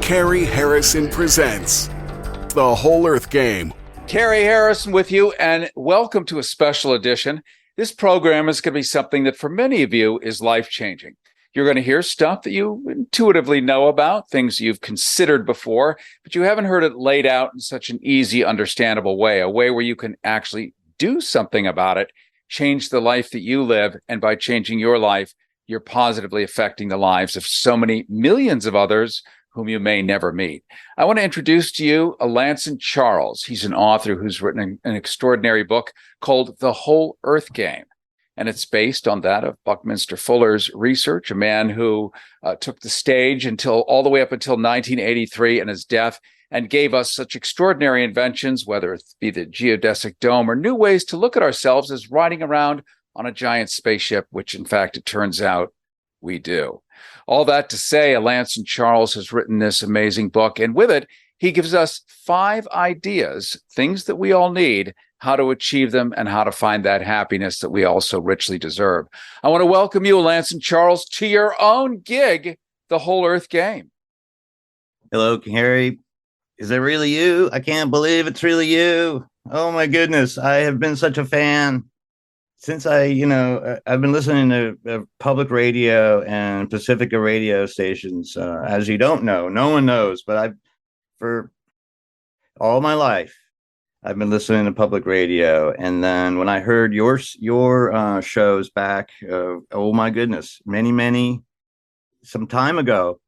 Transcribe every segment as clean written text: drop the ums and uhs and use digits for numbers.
Cary Harrison presents the WholEarth Game. Cary Harrison with you, and welcome to a special edition. This program is going to be something that for many of you is life-changing. You're going to hear stuff that you intuitively know about, things you've considered before, but you haven't heard it laid out in such an easy, understandable way, a way where you can actually do something about it, change the life that you live, and by changing your life, you're positively affecting the lives of so many millions of others whom you may never meet. I want to introduce to you Alanson Charles. He's an author who's written an extraordinary book called The WholEarth Game. And it's based on that of Buckminster Fuller's research, a man who took the stage all the way up until 1983 and his death, and gave us such extraordinary inventions, whether it be the geodesic dome or new ways to look at ourselves as riding around on a giant spaceship, which in fact, it turns out we do. All that to say, Alanson Charles has written this amazing book, and with it, he gives us 5 ideas, things that we all need, how to achieve them, and how to find that happiness that we all so richly deserve. I want to welcome you, Alanson Charles, to your own gig, the WholEarth Game. Hello, Cary. Is it really you? I can't believe it's really you. Oh my goodness, I have been such a fan. Since I've been listening to public radio and Pacifica radio stations, as you don't know, no one knows, but for all my life, I've been listening to public radio. And then when I heard your shows back, oh my goodness, some time ago,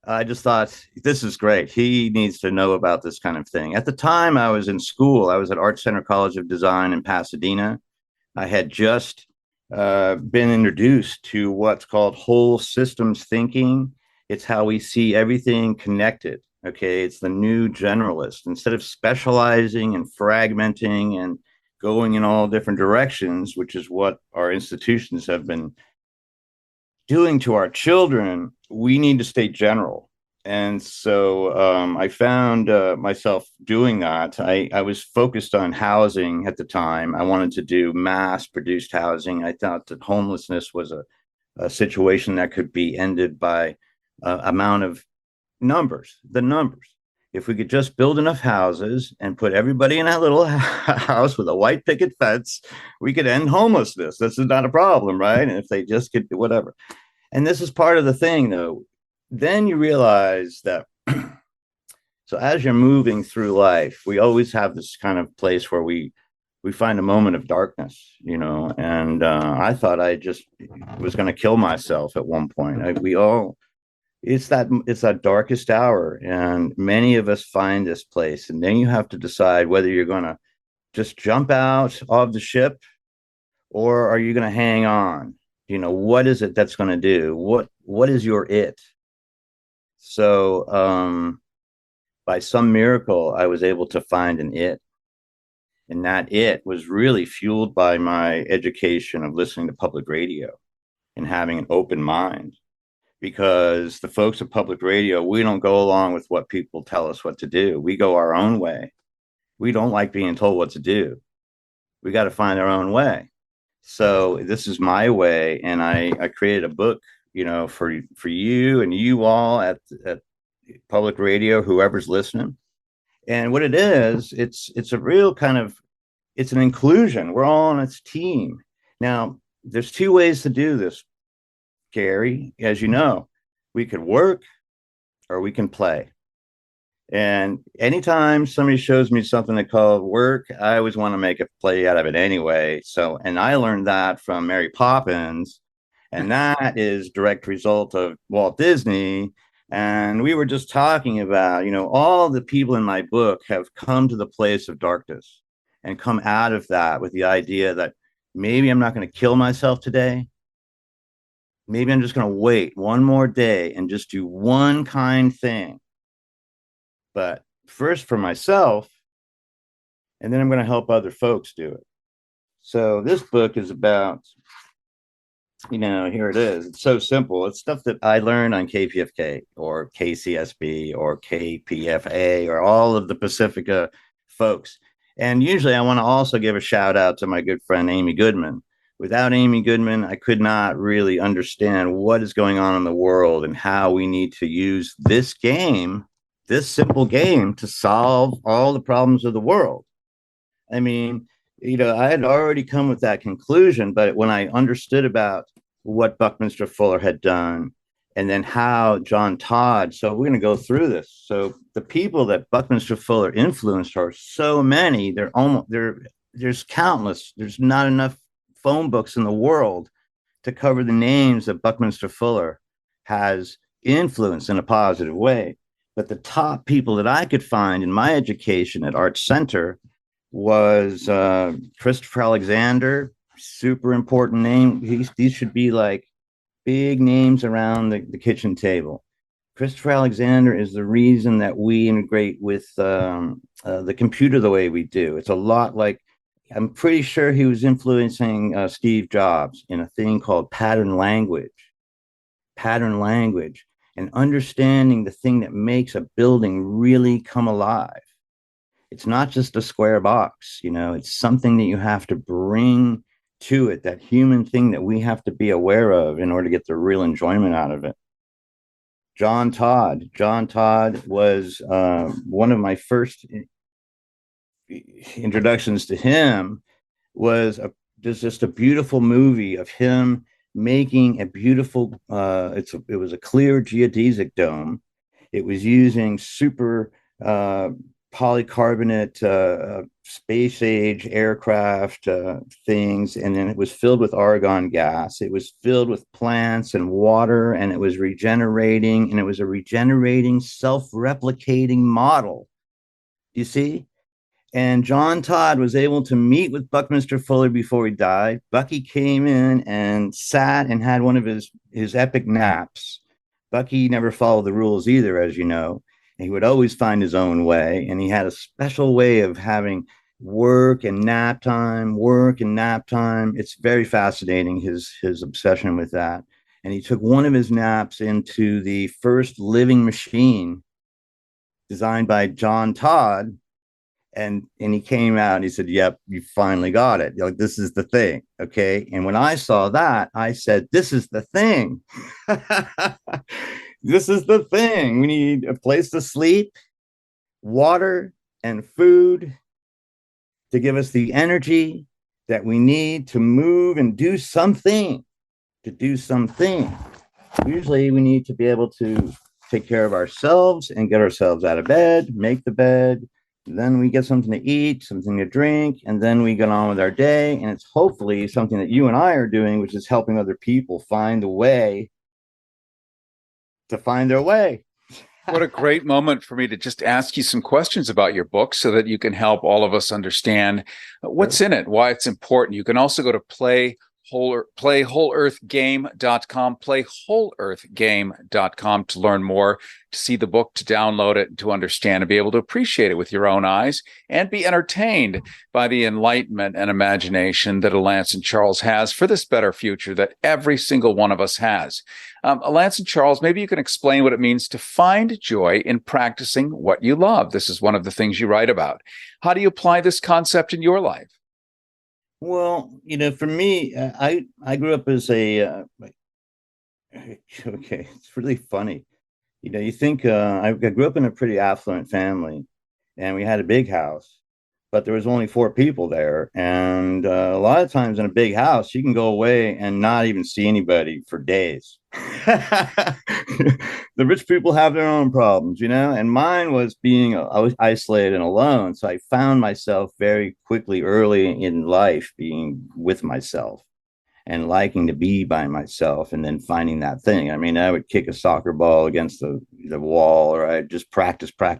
I just thought, this is great. He needs to know about this kind of thing. At the time I was in school, I was at Art Center College of Design in Pasadena. I had just been introduced to what's called whole systems thinking. It's how we see everything connected. Okay, it's the new generalist. Instead of specializing and fragmenting and going in all different directions, which is what our institutions have been doing to our children, we need to stay general. And so I found myself doing that. I was focused on housing at the time. I wanted to do mass-produced housing. I thought that homelessness was a situation that could be ended by amount of numbers, the numbers. If we could just build enough houses and put everybody in that little house with a white picket fence, we could end homelessness. This is not a problem, right? And if they just could do whatever. And this is part of the thing, though. Then you realize that, so as you're moving through life, we always have this kind of place where we find a moment of darkness, and I thought I just was going to kill myself at one point. It's that darkest hour, and many of us find this place, and then you have to decide whether you're going to just jump out of the ship or are you going to hang on? What is it that's going to do? What is your it? So by some miracle, I was able to find an it. And that it was really fueled by my education of listening to public radio and having an open mind. Because the folks at public radio, we don't go along with what people tell us what to do. We go our own way. We don't like being told what to do. We got to find our own way. So this is my way. And I created a book, for you and you all at public radio, whoever's listening. And what it is, it's a real kind of, it's an inclusion. We're all on its team. Now, there's 2 ways to do this, Cary. As you know, we could work or we can play. And anytime somebody shows me something they call work, I always want to make a play out of it anyway. So, and I learned that from Mary Poppins. And that is direct result of Walt Disney. And we were just talking about, all the people in my book have come to the place of darkness and come out of that with the idea that maybe I'm not going to kill myself today. Maybe I'm just going to wait one more day and just do one kind thing. But first for myself, and then I'm going to help other folks do it. So this book is about, here it is. It's so simple. It's stuff that I learned on KPFK or KCSB or KPFA or all of the Pacifica folks. And usually I want to also give a shout out to my good friend, Amy Goodman. Without Amy Goodman, I could not really understand what is going on in the world and how we need to use this game this simple game to solve all the problems of the world. I mean, I had already come with that conclusion, but when I understood about what Buckminster Fuller had done and then how John Todd, so we're going to go through this. So the people that Buckminster Fuller influenced are so many, there's countless. There's not enough phone books in the world to cover the names that Buckminster Fuller has influenced in a positive way. But the top people that I could find in my education at Art Center was Christopher Alexander, super important name. These should be like big names around the kitchen table. Christopher Alexander is the reason that we integrate with the computer the way we do. It's a lot like, I'm pretty sure he was influencing Steve Jobs in a thing called pattern language, and understanding the thing that makes a building really come alive. It's not just a square box, it's something that you have to bring to it, that human thing that we have to be aware of in order to get the real enjoyment out of it. John Todd was one of my first introductions to him. There's just a beautiful movie of him making a beautiful, it was a clear geodesic dome. It was using super polycarbonate space age aircraft things, and then it was filled with argon gas. It was filled with plants and water, and it was regenerating, and it was a regenerating, self-replicating model. You see? And John Todd was able to meet with Buckminster Fuller before he died. Bucky came in and sat and had one of his epic naps. Bucky never followed the rules either, as you know. He would always find his own way, and he had a special way of having work and nap time. It's very fascinating, his obsession with that. And he took one of his naps into the first living machine designed by John Todd, and he came out and he said, "Yep, you finally got it. Like, this is the thing." Okay. And when I saw that, I said, "This is the thing." This is the thing. We need a place to sleep, water, and food to give us the energy that we need to move and do something. Usually we need to be able to take care of ourselves and get ourselves out of bed, make the bed. Then we get something to eat, something to drink, and then we get on with our day. And it's hopefully something that you and I are doing, which is helping other people find a way to find their way. What a great moment for me to just ask you some questions about your book so that you can help all of us understand what's in it, why it's important. You can also go to WholEarthGame.com, WholEarthGame.com to learn more, to see the book, to download it, to understand and be able to appreciate it with your own eyes and be entertained by the enlightenment and imagination that Alanson Charles has for this better future that every single one of us has. Alanson Charles, maybe you can explain what it means to find joy in practicing what you love. This is one of the things you write about. How do you apply this concept in your life? Well, for me, I grew up as a okay, it's really funny. You think I grew up in a pretty affluent family, and we had a big house, but there was only 4 people there. And a lot of times in a big house, you can go away and not even see anybody for days. The rich people have their own problems, and mine was I was isolated and alone. So I found myself very quickly early in life being with myself and liking to be by myself, and then finding that thing. I mean, I would kick a soccer ball against the wall, or I'd just practice. I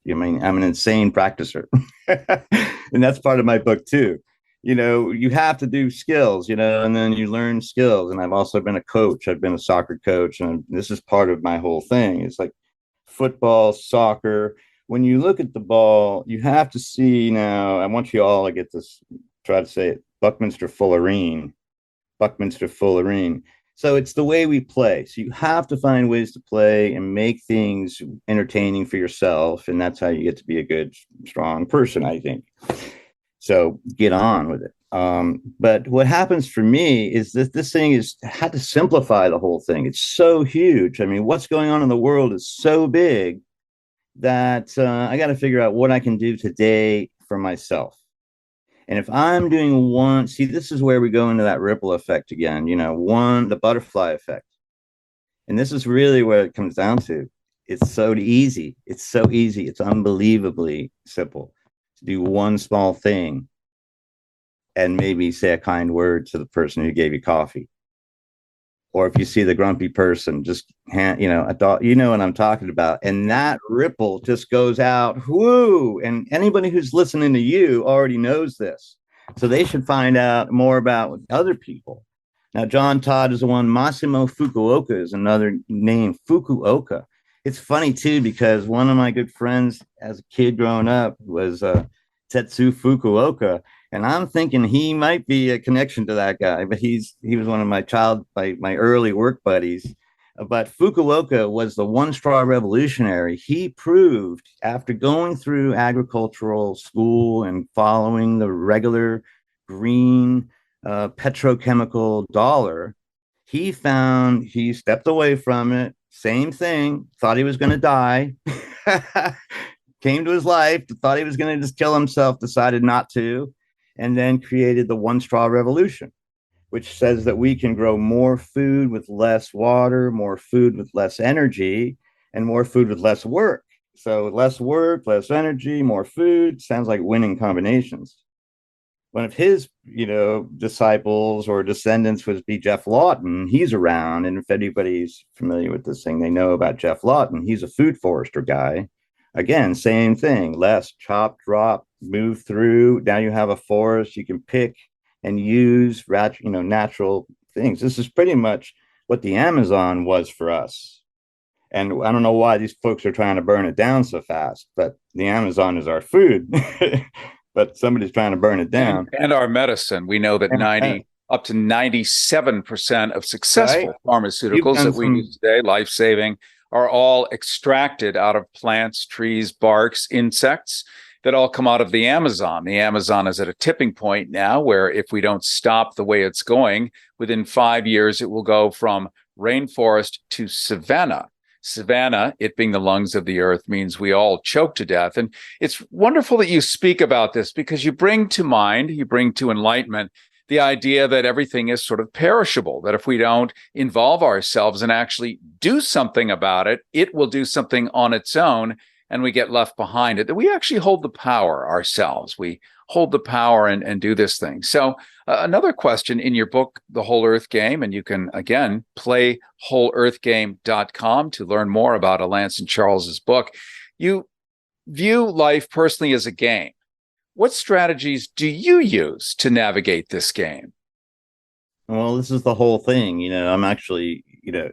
mean, I'm an insane practicer. And that's part of my book too. You have to do skills, and then you learn skills. And I've also been a coach. I've been a soccer coach, and this is part of my whole thing. It's like football, soccer. When you look at the ball, you have to see. Now, I want you all to get this, try to say it, Buckminster Fullerene. So it's the way we play. So you have to find ways to play and make things entertaining for yourself. And that's how you get to be a good, strong person, I think. So get on with it. But what happens for me is that this thing had to simplify the whole thing. It's so huge. I mean, what's going on in the world is so big that I got to figure out what I can do today for myself. And if I'm doing one, see, this is where we go into that ripple effect again, the butterfly effect. And this is really what it comes down to. It's so easy. It's so easy. It's unbelievably simple to do one small thing and maybe say a kind word to the person who gave you coffee. Or if you see the grumpy person, just a dog, you know what I'm talking about. And that ripple just goes out, whoo. And anybody who's listening to you already knows this. So they should find out more about other people. Now, John Todd is the one. Massimo Fukuoka is another name, Fukuoka. It's funny, too, because one of my good friends as a kid growing up was Tetsu Fukuoka. And I'm thinking he might be a connection to that guy, but he was one of my early work buddies. But Fukuoka was the one straw revolutionary. He proved after going through agricultural school and following the regular green petrochemical dollar, he stepped away from it. Same thing, thought he was going to die. Came to his life, thought he was going to just kill himself, decided not to, and then created the one straw revolution, which says that we can grow more food with less water, more food with less energy, and more food with less work. So less work, less energy, more food sounds like winning combinations. One of his, disciples or descendants would be Jeff Lawton. He's around, and if anybody's familiar with this thing, they know about Jeff Lawton. He's a food forester guy. Again, same thing, less chop, drop, move through. Now you have a forest, you can pick and use, natural things. This is pretty much what the Amazon was for us. And I don't know why these folks are trying to burn it down so fast, but the Amazon is our food, but somebody's trying to burn it down. And our medicine. We know that up to 97% of successful pharmaceuticals that we use today, life-saving, are all extracted out of plants, trees, barks, insects that all come out of the Amazon. The Amazon is at a tipping point now where if we don't stop the way it's going, within 5 years, it will go from rainforest to savanna. Savanna, it being the lungs of the earth, means we all choke to death. And it's wonderful that you speak about this because you bring to enlightenment the idea that everything is sort of perishable, that if we don't involve ourselves and actually do something about it, it will do something on its own and we get left behind it, that we actually hold the power ourselves. We hold the power and do this thing. So another question in your book, The WholEarth Game, and you can, again, play WholEarthGame.com to learn more about Alanson Charles's book. You view life personally as a game. What strategies do you use to navigate this game? Well, this is the whole thing. I'm actually,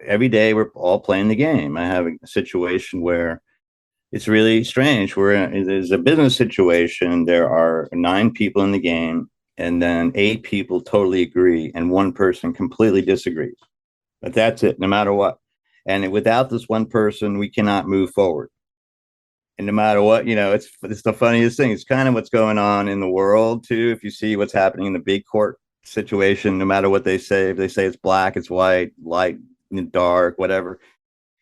every day we're all playing the game. I have a situation where it's really strange. There's a business situation. There are 9 people in the game, and then 8 people totally agree, and 1 person completely disagrees. But that's it, no matter what. And without this one person, we cannot move forward. And no matter what, it's the funniest thing. It's kind of what's going on in the world, too. If you see what's happening in the big court situation, no matter what they say, if they say it's black, it's white, light, dark, whatever.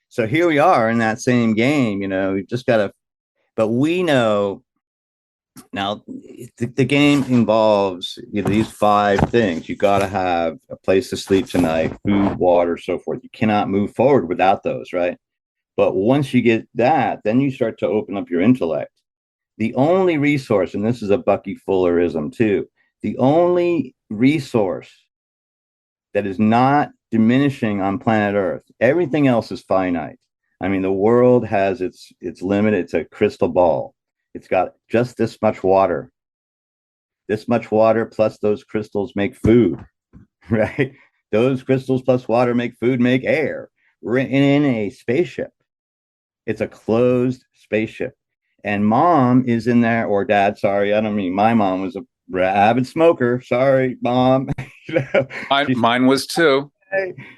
So here we are in that same game, we've just got to, but we know now the game involves these 5 things. You got to have a place to sleep tonight, food, water, so forth. You cannot move forward without those, right? But once you get that, then you start to open up your intellect. The only resource, and this is a Bucky Fullerism too, the only resource that is not diminishing on planet Earth, everything else is finite. I mean, the world has its limit. It's a crystal ball. It's got just this much water. This much water plus those crystals make food, right? Those crystals plus water make food, make air. We're in a spaceship. It's a closed spaceship. And mom is in there, or dad, sorry, I don't mean my mom was a avid smoker. Sorry, mom. Mine was too.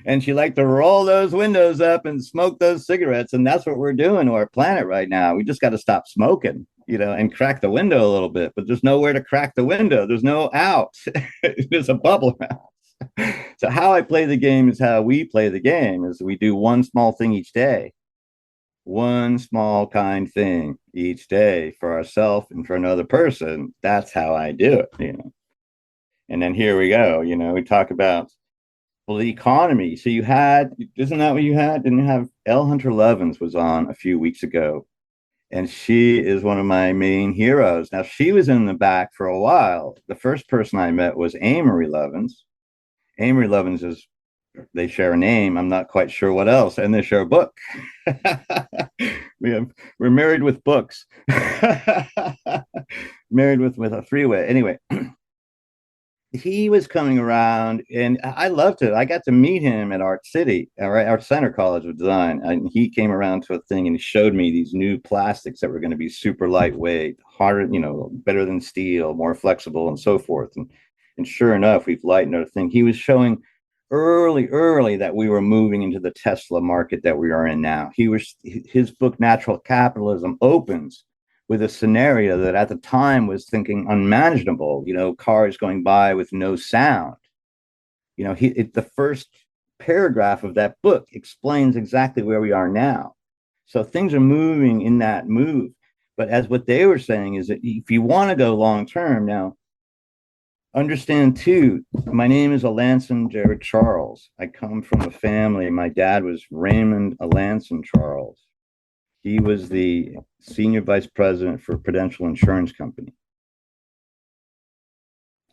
And she liked to roll those windows up and smoke those cigarettes. And that's what we're doing to our planet right now. We just got to stop smoking, and crack the window a little bit. But there's nowhere to crack the window. There's no out. There's a bubble out. So how I play the game is how we play the game, is we do one small thing each day. one small kind thing each day for ourselves and for another person. That's how I do it. And then here we go. We talk about, well, the economy. So isn't that what you had? Didn't you have L. Hunter Levins was on a few weeks ago, and she is one of my main heroes. Now, she was in the back for a while. The first person I met was Amory Levins. Amory Levins they share a name. I'm not quite sure what else, and they share a book. We're married with books. Married with a three-way. Anyway, he was coming around, and I loved it. I got to meet him at Art City, Art Center College of Design, and he came around to a thing and he showed me these new plastics that were going to be super lightweight, harder, better than steel, more flexible, and so forth. And sure enough, we've lightened our thing. He was showing early that we were moving into the Tesla market that we are in now. His book Natural Capitalism opens with a scenario that at the time was thinking unmanageable, cars going by with no sound. The first paragraph of that book explains exactly where we are now. So things are moving in that move. But as what they were saying is that if you want to go long term now, understand too, my name is Alanson Charles. I come from a family. My dad was Raymond Alanson Charles. He was the senior vice president for Prudential Insurance Company.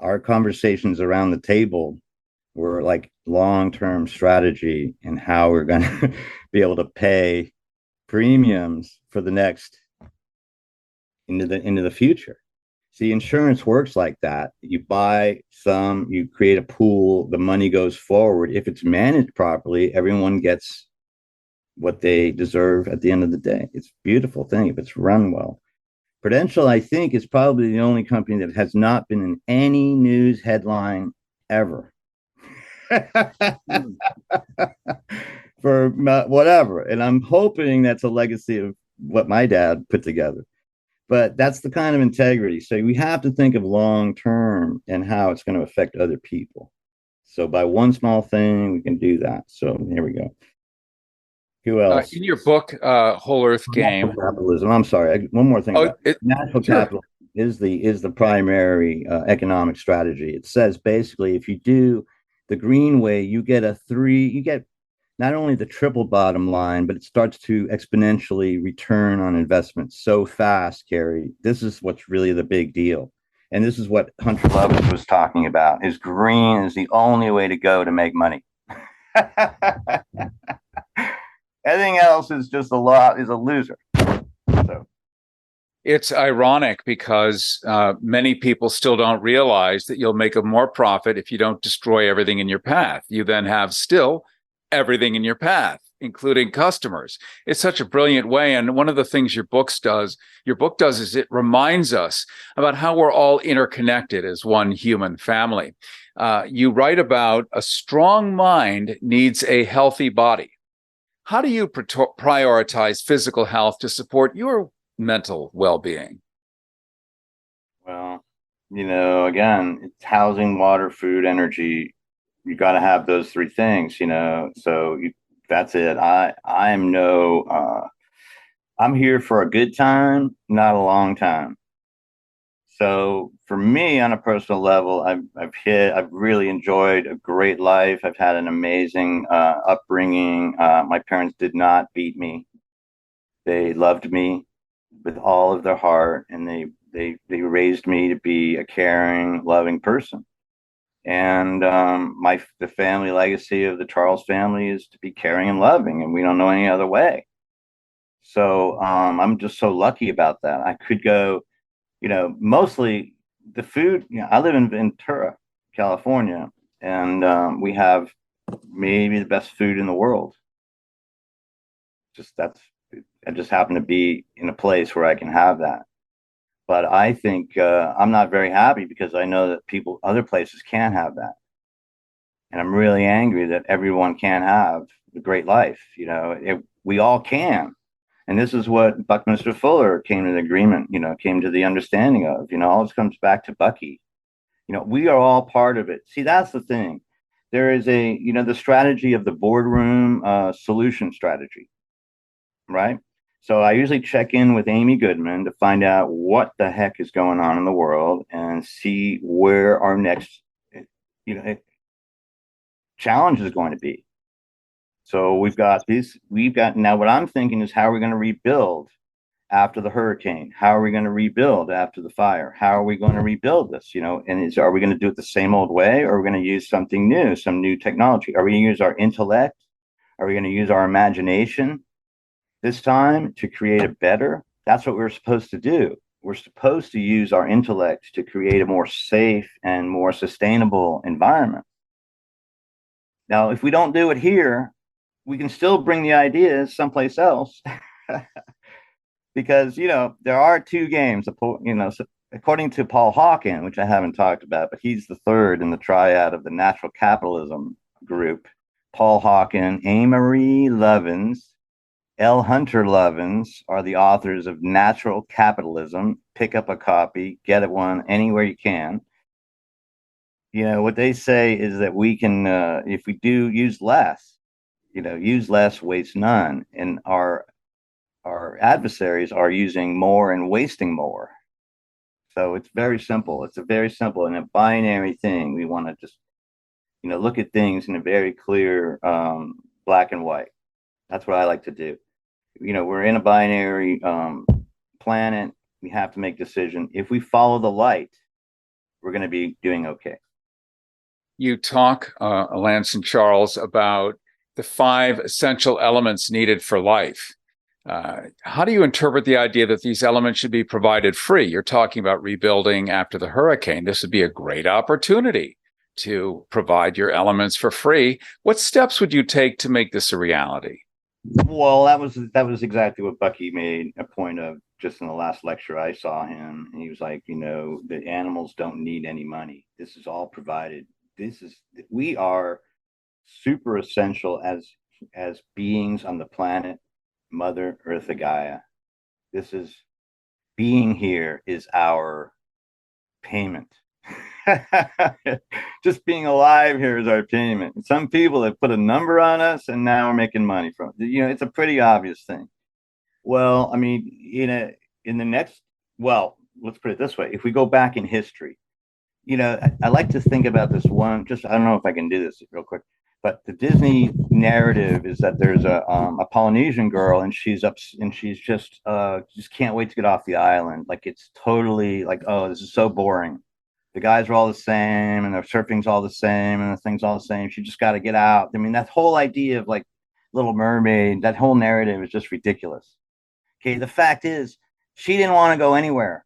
Our conversations around the table were like long-term strategy and how we're going to be able to pay premiums for the next into the future. See, insurance works like that. You buy some, you create a pool, the money goes forward. If it's managed properly, everyone gets what they deserve at the end of the day. It's a beautiful thing if it's run well. Prudential, I think, is probably the only company that has not been in any news headline ever. For whatever. And I'm hoping that's a legacy of what my dad put together. But that's the kind of integrity. So we have to think of long term and how it's going to affect other people. So by one small thing, we can do that. So here we go. Who else? In your book, WholEarth Game. Natural capitalism. I'm sorry. One more thing. Natural sure. capital is the primary economic strategy. It says basically if you do the green way, you get not only the triple bottom line, but it starts to exponentially return on investment so fast, Cary. This is what's really the big deal. And this is what Hunter Levins was talking about, is green is the only way to go to make money. Anything else is just is a loser. So. It's ironic because many people still don't realize that you'll make more profit if you don't destroy everything in your path. You then have still everything in your path, including customers. It's such a brilliant way. And one of the things your book does is it reminds us about how we're all interconnected as one human family. You write about a strong mind needs a healthy body. How do you prioritize physical health to support your mental well-being? Well, again, it's housing, water, food, energy. You got to have those three things, so that's it. I'm here for a good time, not a long time. So for me, on a personal level, I've really enjoyed a great life. I've had an amazing upbringing. My parents did not beat me. They loved me with all of their heart, and they raised me to be a caring, loving person. And the family legacy of the Charles family is to be caring and loving, and we don't know any other way. So I'm just so lucky about that. I could go, mostly the food. I live in Ventura, California, and we have maybe the best food in the world. I just happen to be in a place where I can have that. But I think I'm not very happy because I know that other places can't have that. And I'm really angry that everyone can't have the great life. We all can. And this is what Buckminster Fuller came to the agreement, came to the understanding of. All this comes back to Bucky. We are all part of it. See, that's the thing. There is the strategy of the boardroom solution strategy, right? So I usually check in with Amy Goodman to find out what the heck is going on in the world and see where our next, you know, challenge is going to be. So we've got now what I'm thinking is how are we going to rebuild after the hurricane? How are we going to rebuild after the fire? How are we going to rebuild this? And are we going to do it the same old way, or are we going to use something new, some new technology? Are we going to use our intellect? Are we going to use our imagination this time to create a better? That's what we're supposed to do. We're supposed to use our intellect to create a more safe and more sustainable environment. Now, if we don't do it here, we can still bring the ideas someplace else. Because, there are two games, according to Paul Hawken, which I haven't talked about, but he's the third in the triad of the natural capitalism group. Paul Hawken, Amory Lovins, L. Hunter Lovins are the authors of Natural Capitalism. Pick up a copy, get one anywhere you can. What they say is that we can, if we do use less, use less, waste none. And our adversaries are using more and wasting more. So it's very simple. It's a very simple and a binary thing. We want to just, look at things in a very clear black and white. That's what I like to do. We're in a binary planet. We have to make decisions. If we follow the light, we're going to be doing okay. You talk, Alanson Charles, about the 5 essential elements needed for life. How do you interpret the idea that these elements should be provided free? You're talking about rebuilding after the hurricane. This would be a great opportunity to provide your elements for free. What steps would you take to make this a reality? Well, that was exactly what Bucky made a point of just in the last lecture I saw him. And he was like, the animals don't need any money. This is all provided. We are super essential as beings on the planet, Mother Earth Gaia. Being here is our payment. Just being alive here is our payment. And some people have put a number on us and now we're making money from it. It's a pretty obvious thing. Well, I mean, let's put it this way. If we go back in history, I like to think about this one, I don't know if I can do this real quick, but the Disney narrative is that there's a Polynesian girl and she's just can't wait to get off the island. Like, it's totally like, oh, this is so boring. The guys are all the same and their surfing's all the same and the thing's all the same. She just got to get out. I mean, that whole idea of like Little Mermaid, that whole narrative is just ridiculous. Okay, the fact is, she didn't want to go anywhere.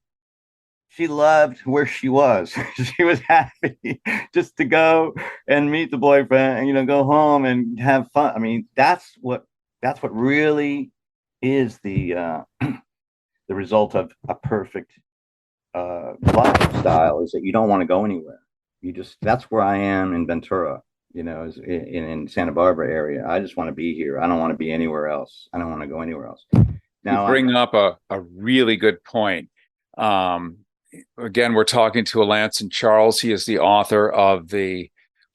She loved where she was. She was happy just to go and meet the boyfriend and, go home and have fun. I mean, that's what really is the result of a perfect lifestyle, is that you don't want to go anywhere. That's where I am in Ventura, in Santa Barbara area. I just want to be here. I don't want to be anywhere else. I don't want to go anywhere else. Now, you bring up a really good point. Again, we're talking to Alanson Charles. He is the author of the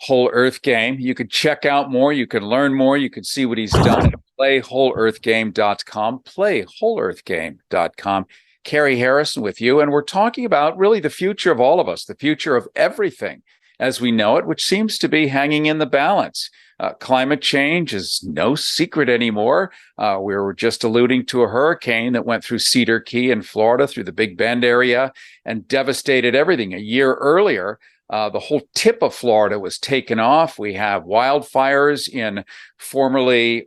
WholEarth Game. You could check out more. You can learn more. You can see what he's done at playwholeearthgame.com, playwholeearthgame.com. Cary Harrison with you, and we're talking about really the future of all of us, the future of everything as we know it, which seems to be hanging in the balance. Climate change is no secret anymore. We were just alluding to a hurricane that went through Cedar Key in Florida, through the Big Bend area, and devastated everything. A year earlier, the whole tip of Florida was taken off. We have wildfires in formerly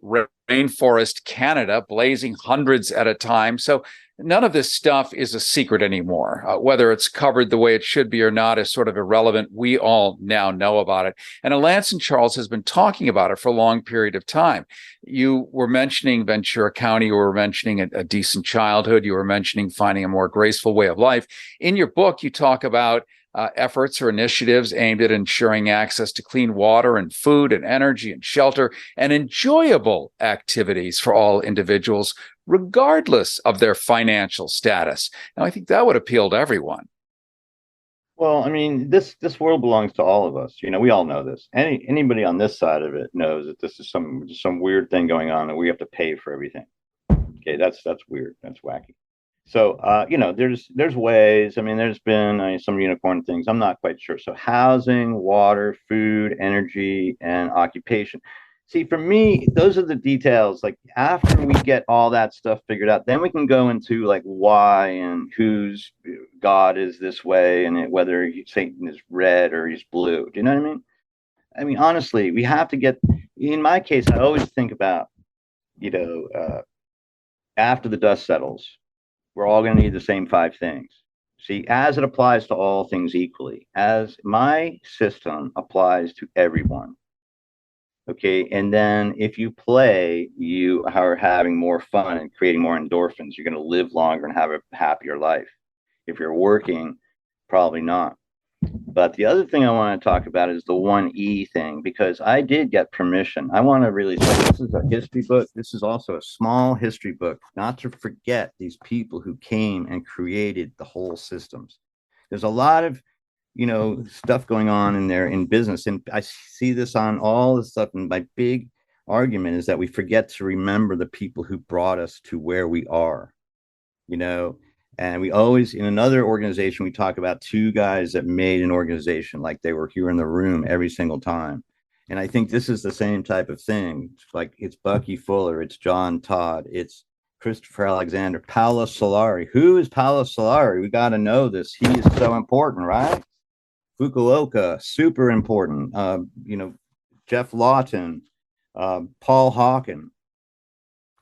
rainforest Canada, blazing hundreds at a time. So none of this stuff is a secret anymore. Whether it's covered the way it should be or not is sort of irrelevant. We all now know about it. And Alanson Charles has been talking about it for a long period of time. You were mentioning Ventura County. You were mentioning a decent childhood. You were mentioning finding a more graceful way of life. In your book, you talk about efforts or initiatives aimed at ensuring access to clean water and food and energy and shelter and enjoyable activities for all individuals, regardless of their financial status. Now, I think that would appeal to everyone. Well, I mean, this world belongs to all of us. We all know this. Anybody on this side of it knows that this is some weird thing going on and we have to pay for everything. Okay, that's weird. That's wacky. So, there's ways. I mean, there's been some unicorn things. I'm not quite sure. So, housing, water, food, energy, and occupation. See, for me, those are the details. Like after we get all that stuff figured out, then we can go into like why and whose God is this way, and whether Satan is red or he's blue. Do you know what I mean? I mean, honestly, we have to get. In my case, I always think about, you know, after the dust settles, we're all going to need the same 5 things. See, as it applies to all things equally, as my system applies to everyone. Okay. And then if you play, you are having more fun and creating more endorphins. You're going to live longer and have a happier life. If you're working, probably not. But the other thing I want to talk about is the 1E thing, because I did get permission. I want to really say this is a history book. This is also a small history book, not to forget these people who came and created the whole systems. There's a lot of, stuff going on in there in business. And I see this on all this stuff. And my big argument is that we forget to remember the people who brought us to where we are, and we always, in another organization, we talk about 2 guys that made an organization, like they were here in the room every single time. And I think this is the same type of thing. It's Bucky Fuller, it's John Todd, it's Christopher Alexander, Paolo Solari. Who is Paolo Solari? We got to know this. He is so important, right? Fukuoka, super important. Jeff Lawton, Paul Hawken.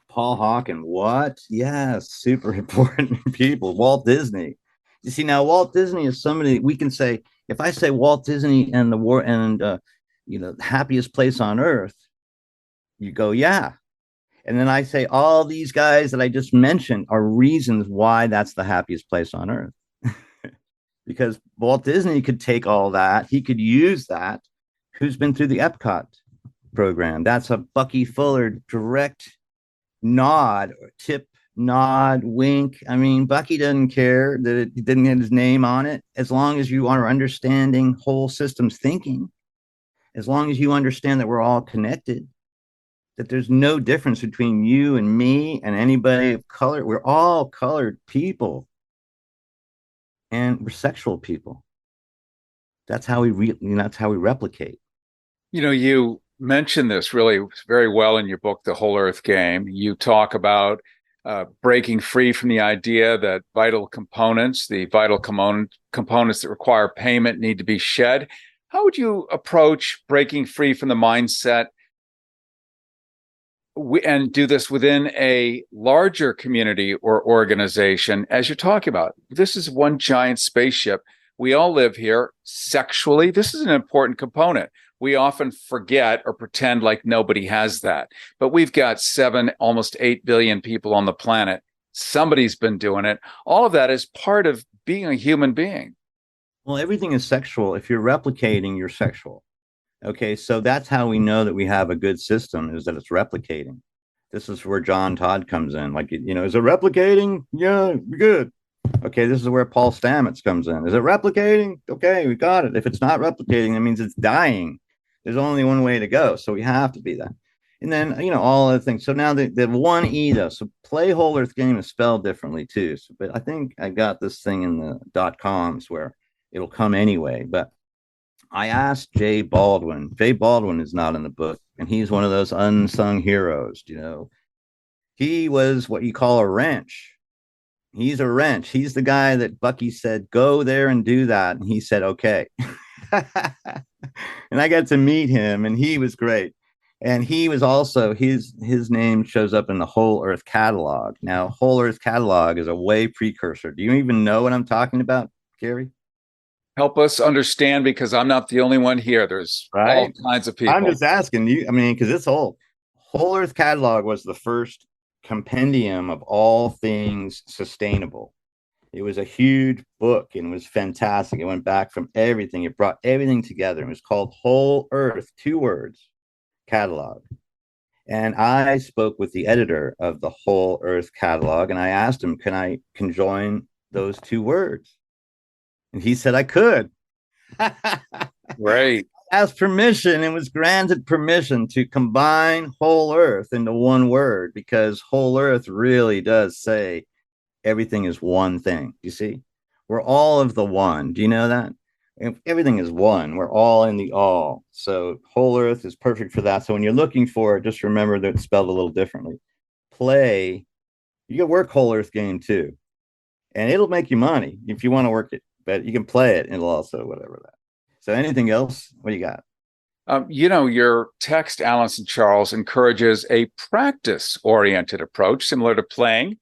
Paul Hawken, what? Yes, super important people. Walt Disney. You see, now Walt Disney is somebody we can say. If I say Walt Disney and the war and happiest place on earth, you go, yeah. And then I say all these guys that I just mentioned are reasons why that's the happiest place on earth. Because Walt Disney could take all that, he could use that. Who's been through the Epcot program? That's a Bucky Fuller direct nod, tip, nod, wink. I mean, Bucky doesn't care that it didn't get his name on it. As long as you are understanding whole systems thinking, as long as you understand that we're all connected, that there's no difference between you and me and anybody of color. We're all colored people, and we're sexual people. That's how that's how we replicate. You mention this really very well in your book, The WholEarth Game. You talk about breaking free from the idea that the vital components that require payment need to be shed. How would you approach breaking free from the mindset and do this within a larger community or organization? As you're talking about, this is one giant spaceship. We all live here sexually. This is an important component. We often forget or pretend like nobody has that. But we've got 7, almost 8 billion people on the planet. Somebody's been doing it. All of that is part of being a human being. Well, everything is sexual. If you're replicating, you're sexual. Okay, so that's how we know that we have a good system, is that it's replicating. This is where John Todd comes in. Like, is it replicating? Yeah, good. Okay, this is where Paul Stamets comes in. Is it replicating? Okay, we got it. If it's not replicating, that means it's dying. There's only one way to go. So we have to be that. And then, all other things. So now the 1E, though. So play WholEarth Game is spelled differently, too. So, but I think I got this thing in the .coms where it'll come anyway. But I asked Jay Baldwin. Jay Baldwin is not in the book, and he's one of those unsung heroes. He was what you call a wrench. He's a wrench. He's the guy that Bucky said, go there and do that. And he said, okay. And I got to meet him, and he was great. And he was also, his name shows up in the WholEarth catalog. Now, WholEarth catalog is a way precursor. Do you even know what I'm talking about, Cary? Help us understand, because I'm not the only one here. There's all kinds of people. I'm just asking you, because it's old. WholEarth catalog was the first compendium of all things sustainable. It was a huge book and it was fantastic. It went back from everything. It brought everything together. It was called WholEarth, 2 words, catalog. And I spoke with the editor of the WholEarth catalog, and I asked him, can I conjoin those 2 words? And he said I could. Right. asked permission and was granted permission to combine whole earth into one word, because whole earth really does say everything is one thing. You see, we're all of the one. Do you know that? If everything is one, we're all in the all. So whole earth is perfect for that. So when you're looking for it, just remember that it's spelled a little differently. Play, you can work whole earth game too, and it'll make you money if you want to work it, but you can play it and it'll also whatever that. So anything else? What do you got? Your text, Alanson Charles, encourages a practice-oriented approach, similar to playing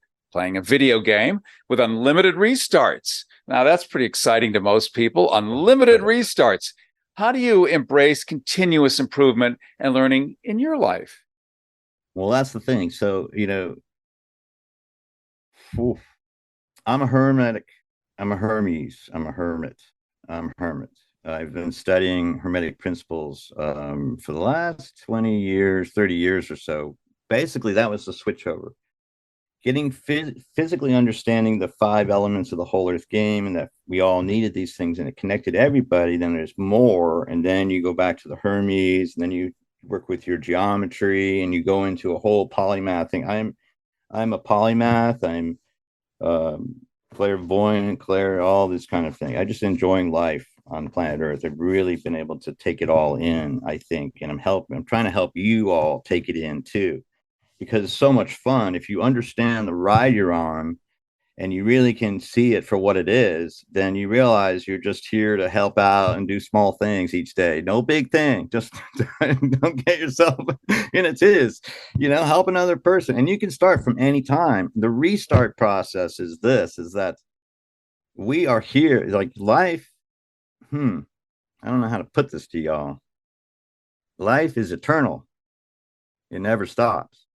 a video game with unlimited restarts. Now, that's pretty exciting to most people. Unlimited restarts. How do you embrace continuous improvement and learning in your life? Well, that's the thing. So, I'm a hermetic. I'm a Hermes. I'm a hermit. I'm a hermit. I've been studying Hermetic principles for the last 20 years, 30 years or so. Basically, that was the switchover. Getting physically understanding the 5 elements of the whole earth game, and that we all needed these things and it connected everybody. Then there's more. And then you go back to the Hermes, and then you work with your geometry and you go into a whole polymath thing. I'm a polymath. I'm clairvoyant, all this kind of thing. I just enjoying life on planet Earth. I've really been able to take it all in, I think, and I'm trying to help you all take it in too, because it's so much fun. If you understand the ride you're on and you really can see it for what it is, then you realize you're just here to help out and do small things each day. No big thing. Just don't get yourself in a tiz, help another person. And you can start from any time. The restart process is that we are here, like life. I don't know how to put this to y'all. Life is eternal. It never stops.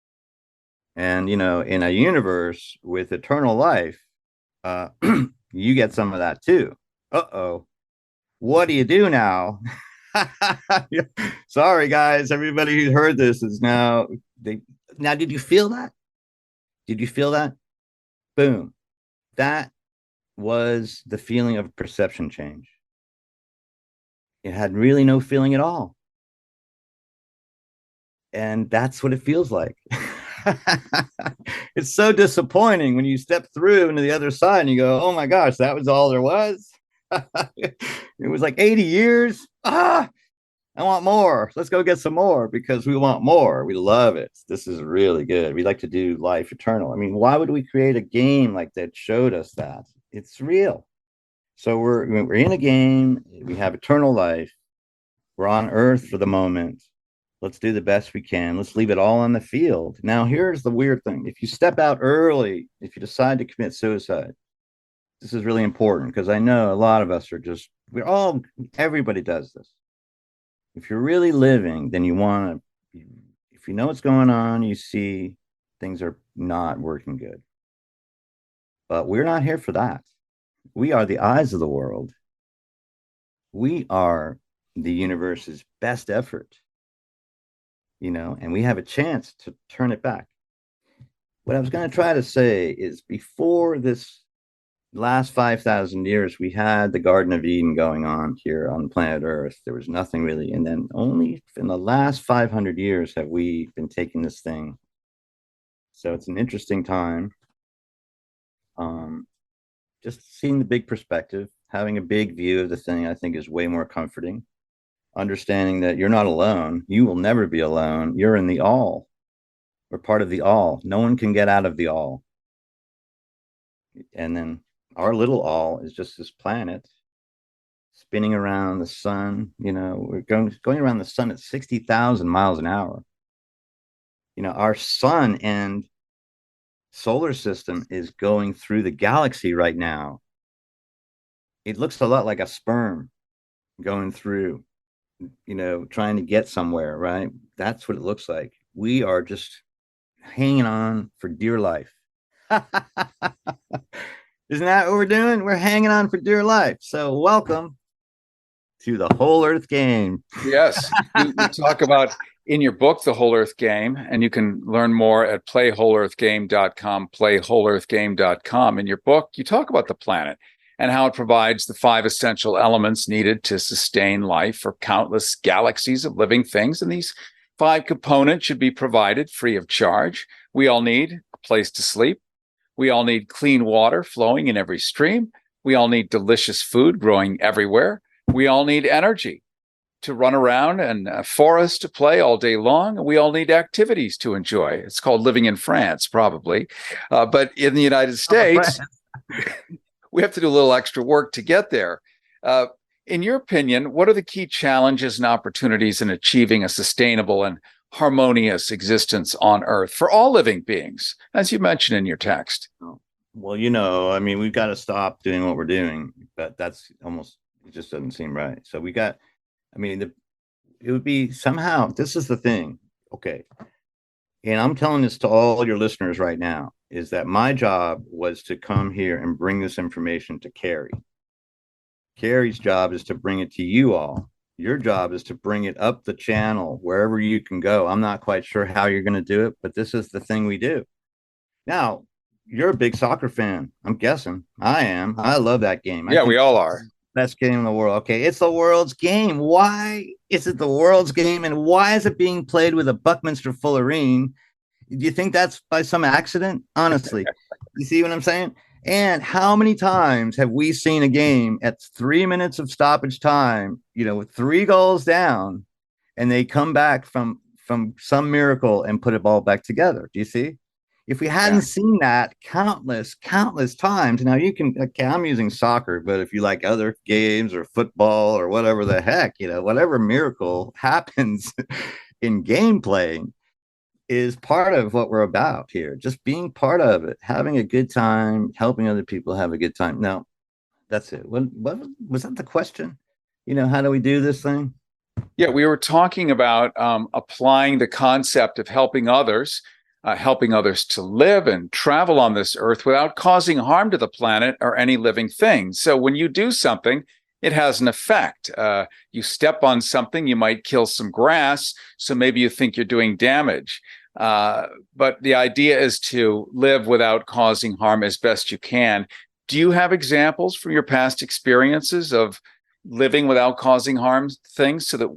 And, in a universe with eternal life, you get some of that too. Uh-oh. What do you do now? Sorry, guys. Everybody who heard this is now. Did you feel that? Did you feel that? Boom. That was the feeling of perception change. It had really no feeling at all. And that's what it feels like. It's so disappointing when you step through into the other side and you go, oh my gosh, that was all there was. It was like 80 years. I want more. Let's go get some more, because we want more. We love it. This is really good. We like to do life eternal. I mean, why would we create a game like that showed us that? It's real. So we're in a game. We have eternal life. We're on Earth for the moment. Let's do the best we can. Let's leave it all on the field. Now, here's the weird thing. If you step out early, if you decide to commit suicide, this is really important, because I know a lot of us are everybody does this. If you're really living, then if you know what's going on, you see things are not working good. But we're not here for that. We are the eyes of the world. We are the universe's best effort, and we have a chance to turn it back. What I was going to try to say is, before this last 5,000 years, we had the Garden of Eden going on here on planet Earth. There was nothing really. And then only in the last 500 years have we been taking this thing. So it's an interesting time. Just seeing the big perspective, having a big view of the thing, I think is way more comforting. Understanding that you're not alone. You will never be alone. You're in the all. We're part of the all. No one can get out of the all. And then our little all is just this planet spinning around the sun. We're going around the sun at 60,000 miles an hour. Our sun and solar system is going through the galaxy right now. It looks a lot like a sperm going through, trying to get somewhere, right? That's what it looks like. We are just hanging on for dear life. Isn't that what we're doing? We're hanging on for dear life. So welcome to the Whole Earth Game. Yes. You talk about in your book, The Whole Earth Game, and you can learn more at playwholeearthgame.com, playwholeearthgame.com. In your book, you talk about the planet and how it provides the 5 essential elements needed to sustain life for countless galaxies of living things. And these 5 components should be provided free of charge. We all need a place to sleep. We all need clean water flowing in every stream. We all need delicious food growing everywhere. We all need energy to run around and forests to play all day long. We all need activities to enjoy. It's called living in France, probably. But in the United States, we have to do a little extra work to get there. In your opinion, what are the key challenges and opportunities in achieving a sustainable and harmonious existence on Earth for all living beings, as you mentioned in your text? Well, I mean, we've got to stop doing what we're doing, but that's almost, it just doesn't seem right. So it would be somehow, this is the thing. Okay. And I'm telling this to all your listeners right now, is that my job was to come here and bring this information to Cary. Cary's job is to bring it to you all. Your job is to bring it up the channel wherever you can go. I'm not quite sure how you're going to do it, but this is the thing we do. Now, you're a big soccer fan. I'm guessing. I am. I love that game. Yeah, we all are. Best game in the world. Okay, it's the world's game. Why is it the world's game, and why is it being played with a Buckminster Fullerene? Do you think that's by some accident? Honestly, you see what I'm saying? And how many times have we seen a game at 3 minutes of stoppage time, with 3 goals down, and they come back from some miracle and put it all back together? Do you see? If we hadn't seen that countless times, now I'm using soccer, but if you like other games or football or whatever the heck, whatever miracle happens in game playing is part of what we're about here. Just being part of it, having a good time, helping other people have a good time. Now, that's it. What was that the question? How do we do this thing? Yeah, we were talking about applying the concept of helping others to live and travel on this earth without causing harm to the planet or any living thing. So when you do something, it has an effect. You step on something, you might kill some grass, so maybe you think you're doing damage. But the idea is to live without causing harm as best you can. Do you have examples from your past experiences of living without causing harm things so that,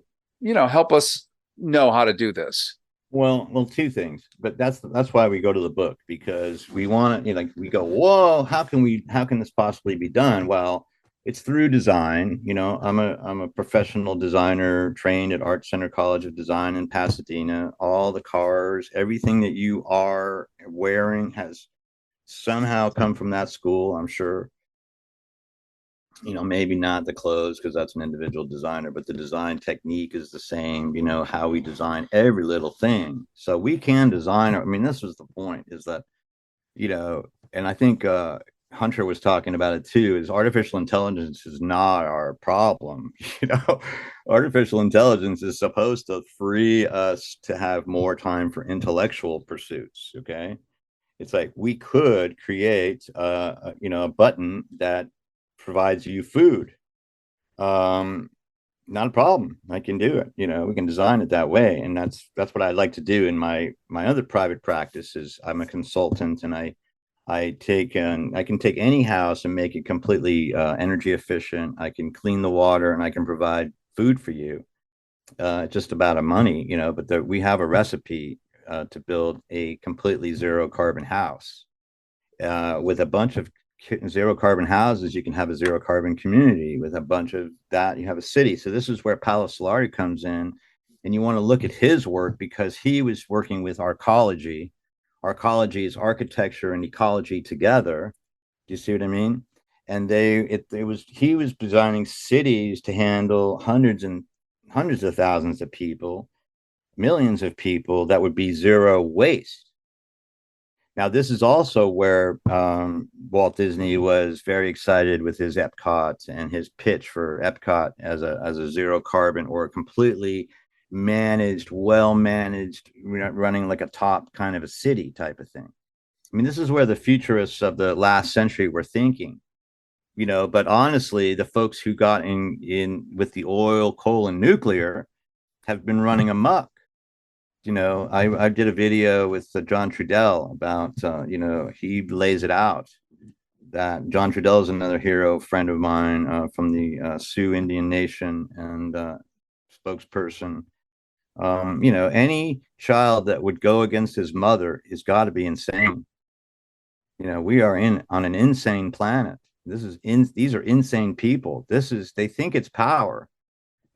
help us know how to do this? Well, 2 things, but that's why we go to the book, because we want to, we go, whoa, how can this possibly be done? Well, it's through design. I'm a professional designer trained at Art Center College of Design in Pasadena. All the cars, everything that you are wearing has somehow come from that school, I'm sure. Maybe not the clothes, because that's an individual designer, but the design technique is the same, how we design every little thing. So we can design. This was the point, is that, and I think Hunter was talking about it too, is artificial intelligence is not our problem. Artificial intelligence is supposed to free us to have more time for intellectual pursuits. Okay. It's like we could create, a button that provides you food. Not a problem. I can do it. We can design it that way. And that's what I like to do in my other private practice. Is I'm a consultant, and I can take any house and make it completely energy efficient. I can clean the water, and I can provide food for you. Just about a money, but we have a recipe to build a completely zero carbon house. With a bunch of zero carbon houses, you can have a zero carbon community. With a bunch of that, you have a city. So this is where Paolo Solari comes in, and you want to look at his work, because he was working with arcology. Arcology is architecture and ecology together. Do you see what I mean? And he was designing cities to handle hundreds of thousands of people, millions of people, that would be zero waste. Now, this is also where Walt Disney was very excited with his Epcot and his pitch for Epcot as a zero carbon, or a completely managed, well managed, running like a top kind of a city type of thing. This is where the futurists of the last century were thinking, but honestly, the folks who got in with the oil, coal, and nuclear have been running amok. I did a video with John Trudell about, he lays it out. that John Trudell is another hero friend of mine from the Sioux Indian Nation and spokesperson. Any child that would go against his mother has got to be insane. We are on an insane planet. These are insane people. They think it's power.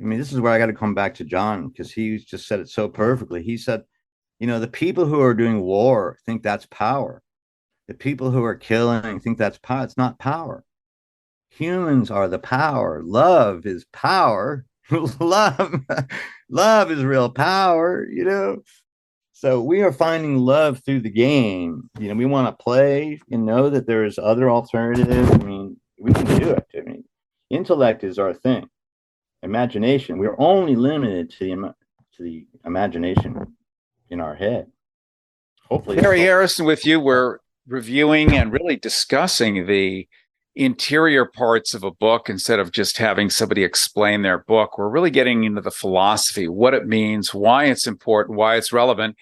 I mean, this is where I got to come back to John, because he just said it so perfectly. He said, the people who are doing war think that's power. The people who are killing think that's power. It's not power. Humans are the power. Love is power. Love is real power, So we are finding love through the game. We want to play and know that there's other alternatives. I mean, we can do it. I mean, intellect is our thing. Imagination. We're only limited to the imagination in our head. Hopefully, Cary Harrison with you. We're reviewing and really discussing the interior parts of a book instead of just having somebody explain their book. We're really getting into the philosophy, what it means, why it's important, why it's relevant.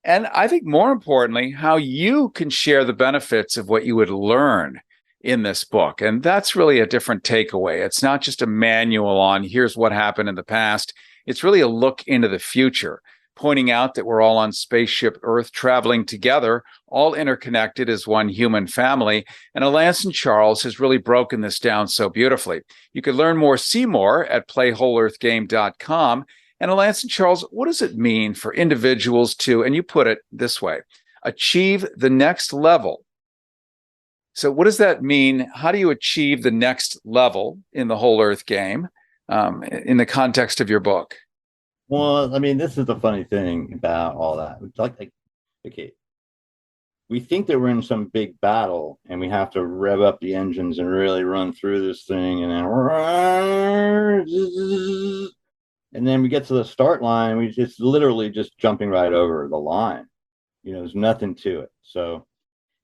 And I think more importantly, how you can share the benefits of what you would learn in this book. And that's really a different takeaway. It's not just a manual on here's what happened in the past. It's really a look into the future, pointing out that we're all on spaceship Earth traveling together, all interconnected as one human family. And Alanson Charles has really broken this down so beautifully. You can learn more, see more at playwholeearthgame.com. And Alanson Charles, what does it mean for individuals to, and you put it this way, achieve the next level? So what does that mean? How do you achieve the next level in the Whole Earth Game in the context of your book? Well, I mean, this is the funny thing about all that. It's like, okay, we think that we're in some big battle and we have to rev up the engines and really run through this thing, and then we get to the start line. We just literally just jumping right over the line. There's nothing to it. So,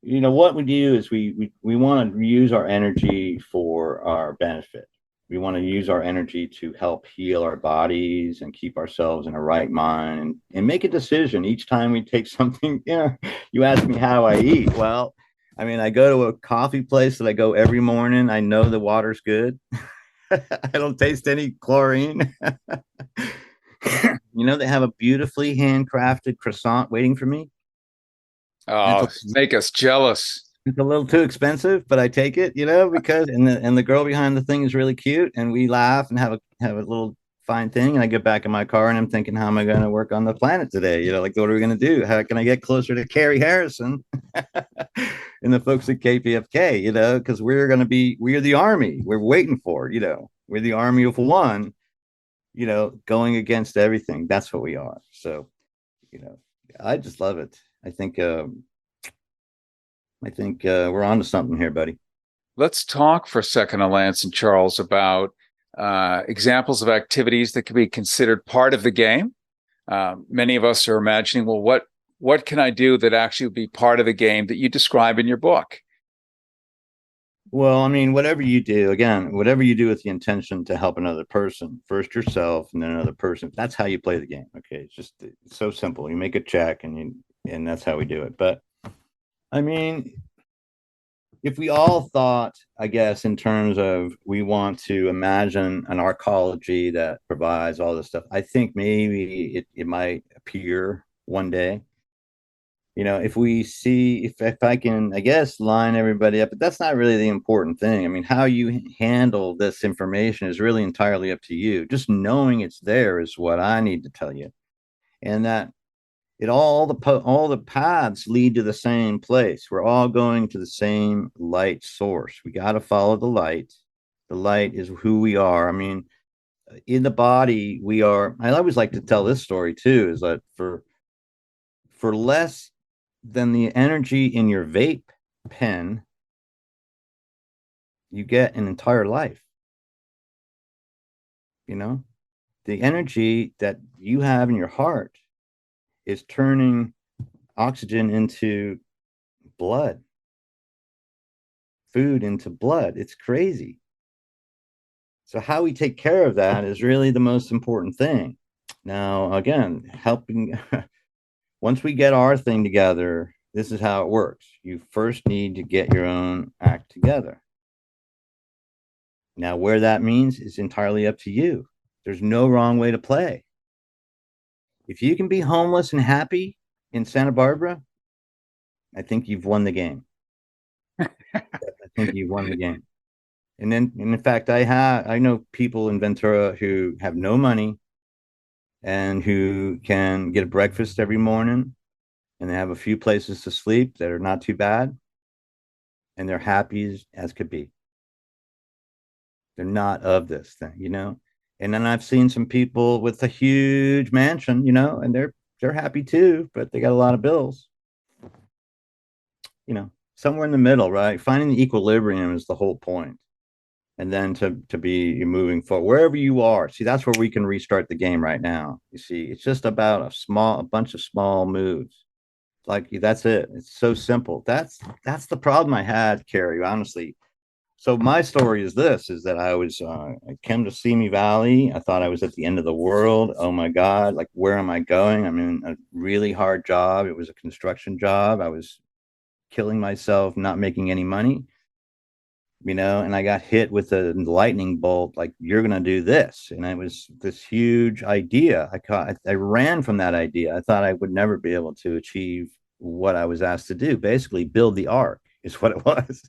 what we do is we want to use our energy for our benefit. We want to use our energy to help heal our bodies and keep ourselves in a right mind and make a decision each time we take something. You ask me how I eat. Well, I mean, I go to a coffee place that I go every morning. I know the water's good. I don't taste any chlorine. They have a beautifully handcrafted croissant waiting for me. Oh, make us jealous. It's a little too expensive, but I take it, because and the girl behind the thing is really cute, and we laugh and have a little fine thing. And I get back in my car and I'm thinking, how am I going to work on the planet today? Like, what are we going to do? How can I get closer to Cary Harrison and the folks at KPFK? Because we're the army. We're waiting for, we're the army of one. Going against everything. That's what we are. So, I just love it. I think we're on to something here, buddy. Let's talk for a second, Alanson Charles, about examples of activities that can be considered part of the game. Many of us are imagining, well, what can I do that actually would be part of the game that you describe in your book? Well, I mean, whatever you do with the intention to help another person, first yourself and then another person, that's how you play the game. Okay. It's so simple. You make a check and that's how we do it. But I mean, if we all thought, I guess, in terms of we want to imagine an arcology that provides all this stuff, I think maybe it might appear one day. If we see, if I can, I guess, line everybody up, but that's not really the important thing. I mean, how you handle this information is really entirely up to you. Just knowing it's there is what I need to tell you. And that all the paths lead to the same place. We're all going to the same light source. We got to follow the light. The light is who we are. I mean, in the body, we are. I always like to tell this story too. Is that for less than the energy in your vape pen, you get an entire life. The energy that you have in your heart is turning oxygen into blood, food into blood. It's crazy. So how we take care of that is really the most important thing. Now, again, helping once we get our thing together, This is how it works. You first need to get your own act together. Now, where that means is entirely up to you. There's no wrong way to play. If you can be homeless and happy in Santa Barbara, I think you've won the game. I think you've won the game. And in fact, I know people in Ventura who have no money and who can get a breakfast every morning, and they have a few places to sleep that are not too bad, and they're happy as could be. They're not of this thing, you know. And then I've seen some people with a huge mansion, you know, and they're happy too, but they got a lot of bills. You know, somewhere in the middle, right? Finding the equilibrium is the whole point. And then to be moving forward wherever you are. See, that's where we can restart the game right now. You see, it's just about a bunch of small moves. Like that's it. It's so simple. That's the problem I had, Cary, honestly. So my story is this: is that I came to Simi Valley. I thought I was at the end of the world. Oh my God! Like, where am I going? I'm in a really hard job. It was a construction job. I was killing myself, not making any money. You know, and I got hit with a lightning bolt. Like, you're gonna do this, and it was this huge idea. I ran from that idea. I thought I would never be able to achieve what I was asked to do. Basically, build the ark is what it was.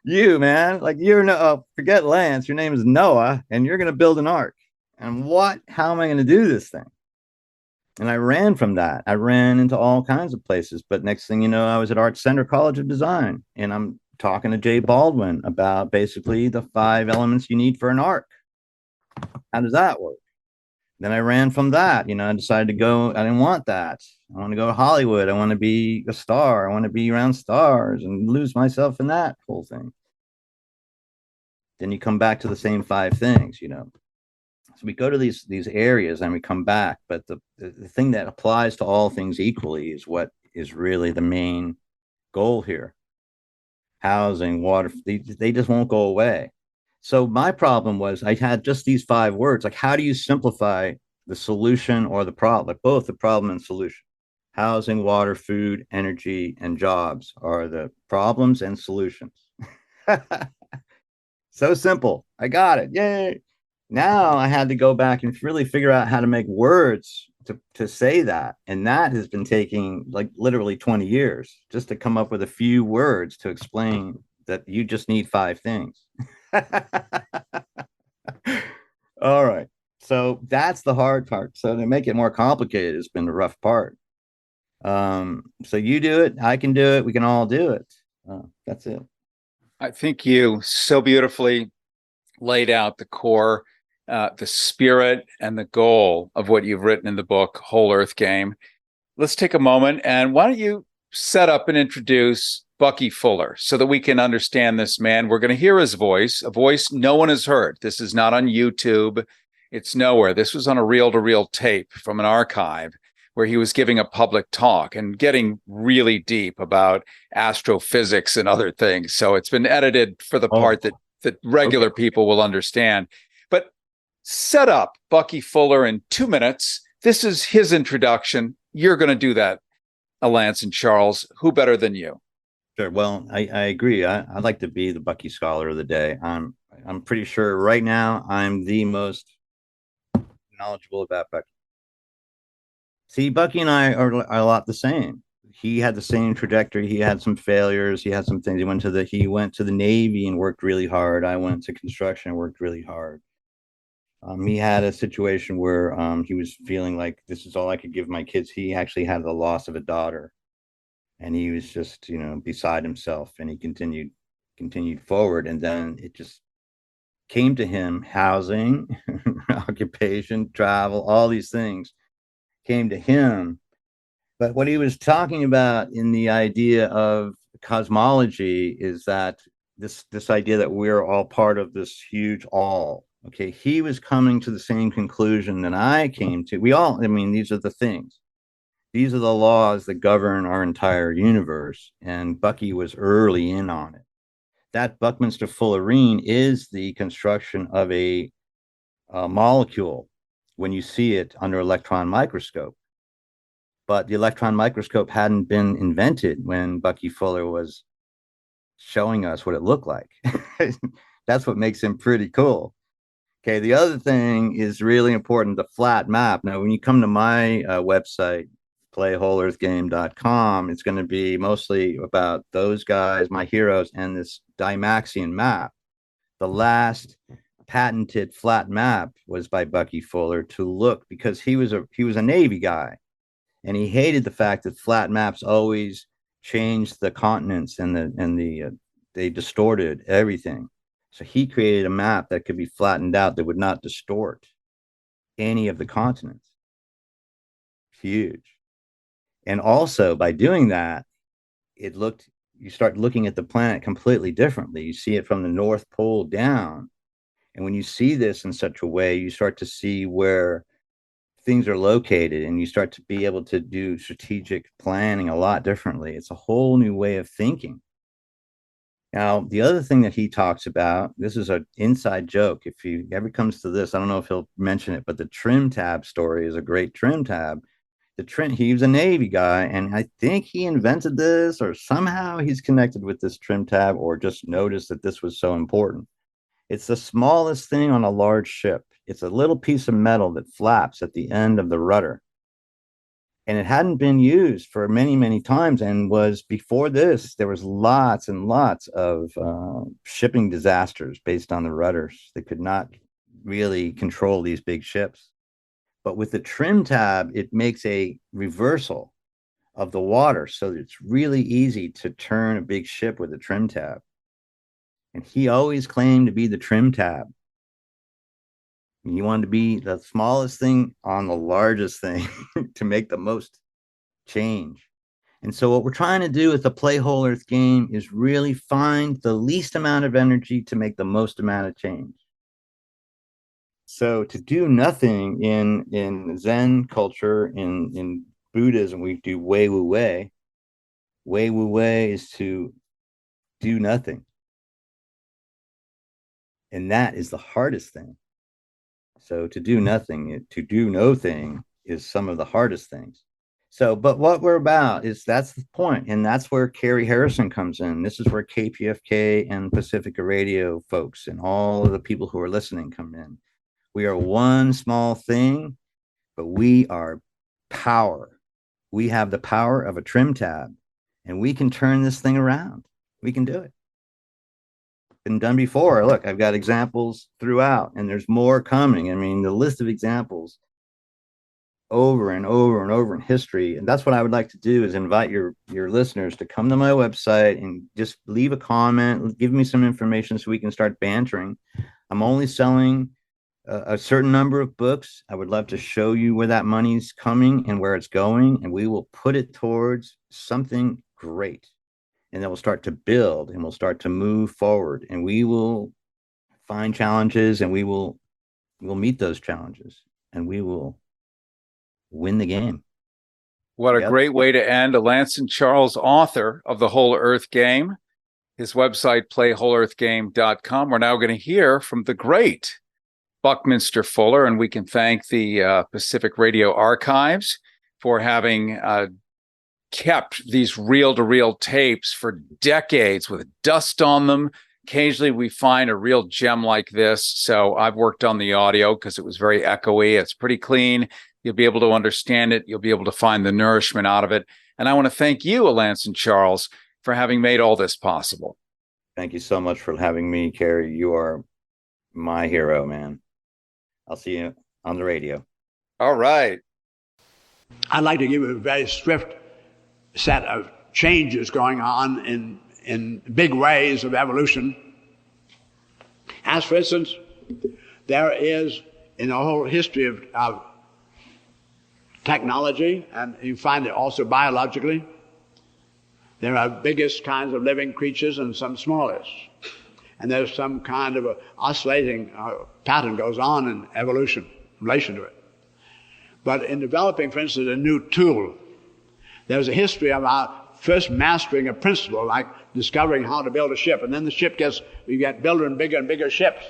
You, man, like you're no, forget Lance. Your name is Noah, and you're gonna build an ark. And what? How am I gonna do this thing? And I ran from that. I ran into all kinds of places. But next thing you know, I was at Art Center College of Design, and I'm talking to Jay Baldwin about basically the 5 elements you need for an ark. How does that work? Then I ran from that. You know, I decided to go. I didn't want that. I want to go to Hollywood. I want to be a star. I want to be around stars and lose myself in that whole thing. Then you come back to the same 5 things, you know. So we go to these areas and we come back. But the thing that applies to all things equally is what is really the main goal here. Housing, water, they just won't go away. So my problem was I had just these 5 words. Like, how do you simplify the solution or the problem? Like, both the problem and solution. Housing, water, food, energy, and jobs are the problems and solutions. So simple. I got it. Yay. Now I had to go back and really figure out how to make words to say that. And that has been taking like literally 20 years just to come up with a few words to explain that you just need 5 things. All right. So that's the hard part. So to make it more complicated has been the rough part. So you do it. I can do it. We can all do it. That's it. I think you so beautifully laid out the core, the spirit and the goal of what you've written in the book, WholEarth Game. Let's take a moment and why don't you set up and introduce Bucky Fuller so that we can understand this man. We're going to hear his voice, a voice no one has heard. This is not on YouTube. It's nowhere. This was on a reel-to-reel tape from an archive where he was giving a public talk and getting really deep about astrophysics and other things. So it's been edited for the part that regular people will understand. But set up Bucky Fuller in 2 minutes. This is his introduction. You're going to do that, Alanson Charles. Who better than you? Sure. Well, I agree. I'd like to be the Bucky Scholar of the day. I'm pretty sure right now I'm the most knowledgeable about Bucky. See, Bucky and I are a lot the same. He had the same trajectory. He had some failures. He had some things. He went to the Navy and worked really hard. I went to construction and worked really hard. He had a situation where he was feeling like this is all I could give my kids. He actually had the loss of a daughter, and he was just, you know, beside himself. And he continued forward, and then it just came to him: housing, occupation, travel, all these things came to him. But what he was talking about in the idea of cosmology is that this idea that we're all part of this huge all. Okay, he was coming to the same conclusion that I came to. I mean, these are the things. These are the laws that govern our entire universe. And Bucky was early in on it. That Buckminster Fullerene is the construction of a molecule when you see it under electron microscope. but the electron microscope hadn't been invented when Bucky Fuller was showing us what it looked like. That's what makes him pretty cool. Okay, the other thing is really important, the flat map. Now, when you come to my website, playWholEarthGame.com, it's going to be mostly about those guys, my heroes, and this Dymaxion map. The last patented flat map was by Bucky Fuller to look, because he was a Navy guy, and he hated the fact that flat maps always changed the continents and they distorted everything. So he created a map that could be flattened out that would not distort any of the continents. Huge. And also by doing that, you start looking at the planet completely differently. You see it from the North Pole down. And when you see this in such a way, you start to see where things are located, and you start to be able to do strategic planning a lot differently. It's a whole new way of thinking. Now, the other thing that he talks about, this is an inside joke. If he ever comes to this, I don't know if he'll mention it, but the trim tab story is a great trim tab. He was a Navy guy, and I think he invented this, or somehow he's connected with this trim tab, or just noticed that this was so important. It's the smallest thing on a large ship. It's a little piece of metal that flaps at the end of the rudder. And it hadn't been used for many, many times, and was before this, there was lots and lots of shipping disasters based on the rudders. They could not really control these big ships. But with the trim tab, it makes a reversal of the water. So it's really easy to turn a big ship with a trim tab. And he always claimed to be the trim tab. He wanted to be the smallest thing on the largest thing to make the most change. And so what we're trying to do with the Play WholEarth game is really find the least amount of energy to make the most amount of change. So to do nothing in Zen culture, in Buddhism, we do wei wu wei. Wei wu wei is to do nothing. And that is the hardest thing. So to do nothing, to do no thing is some of the hardest things. So, but what we're about is, that's the point. And that's where Cary Harrison comes in. This is where KPFK and Pacifica Radio folks and all of the people who are listening come in. We are one small thing, but we are power. We have the power of a trim tab, and we can turn this thing around. We can do it. Been done before. Look, I've got examples throughout, and there's more coming. I mean, the list of examples over and over and over in history. And that's what I would like to do, is invite your listeners to come to my website and just leave a comment, give me some information so we can start bantering. I'm only selling a certain number of books. I would love to show you where that money's coming and where it's going, and we will put it towards something great. And then we'll start to build, and we'll start to move forward, and we will find challenges, and we'll meet those challenges, and we will win the game. What a great way to end. Alanson Charles, author of The Whole Earth Game. His website, playWholEarthGame.com. We're now going to hear from the great Buckminster Fuller, and we can thank the Pacific Radio Archives for having kept these reel-to-reel tapes for decades with dust on them. Occasionally we find a real gem like this. So I've worked on the audio because it was very echoey. It's pretty clean. You'll be able to understand it. You'll be able to find the nourishment out of it. And I want to thank you, Alanson Charles, for having made all this possible. Thank you so much for having me, Cary. You are my hero, man. I'll see you on the radio. All right. I'd like to give you a very swift set of changes going on in big ways of evolution. As for instance, there is, in the whole history of technology, and you find it also biologically, there are biggest kinds of living creatures and some smallest. And there's some kind of a oscillating pattern goes on in evolution in relation to it. But in developing, for instance, a new tool, there's a history of our first mastering a principle, like discovering how to build a ship. And then the ship we get bigger and bigger ships.